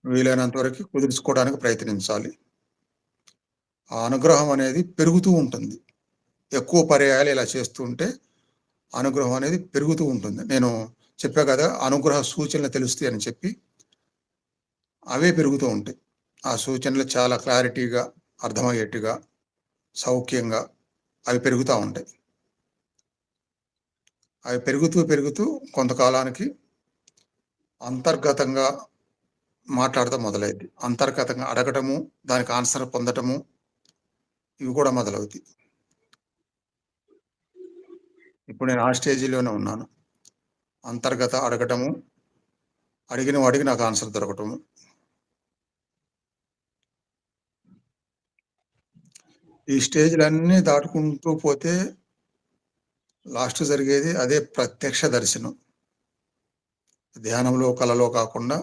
వీలైనంత వరకు కుదుర్చుకోవడానికి ప్రయత్నించాలి. ఆ అనుగ్రహం అనేది పెరుగుతూ ఉంటుంది. ఎక్కువ పర్యాయాలు ఇలా చేస్తూ ఉంటే అనుగ్రహం అనేది పెరుగుతూ ఉంటుంది. నేను చెప్పా కదా! అనుగ్రహ సూచనలు తెలుస్తాయని చెప్పి, అవే పెరుగుతూ ఉంటాయి. ఆ సూచనలు చాలా క్లారిటీగా, అర్థమయ్యేట్టుగా, సౌఖ్యంగా అవి పెరుగుతా ఉంటాయి. అవి పెరుగుతూ, పెరుగుతూ కొంతకాలానికి అంతర్గతంగా మాట్లాడటం మొదలైద్ది. అంతర్గతంగా అడగటము, దానికి ఆన్సర్ పొందటము, ఇవి కూడా మొదలవుతాయి. ఇప్పుడు నేను ఆ స్టేజ్‌లోనే ఉన్నాను. అంతర్గత అడగటము, అడిగిన వాడికి నాకు ఆన్సర్ దొరకటము. ఈ స్టేజ్‌లన్నీ దాటుకుంటూ పోతే లాస్ట్ జరిగేది అదే ప్రత్యక్ష దర్శనం. ధ్యానంలో, కలలో కాకుండా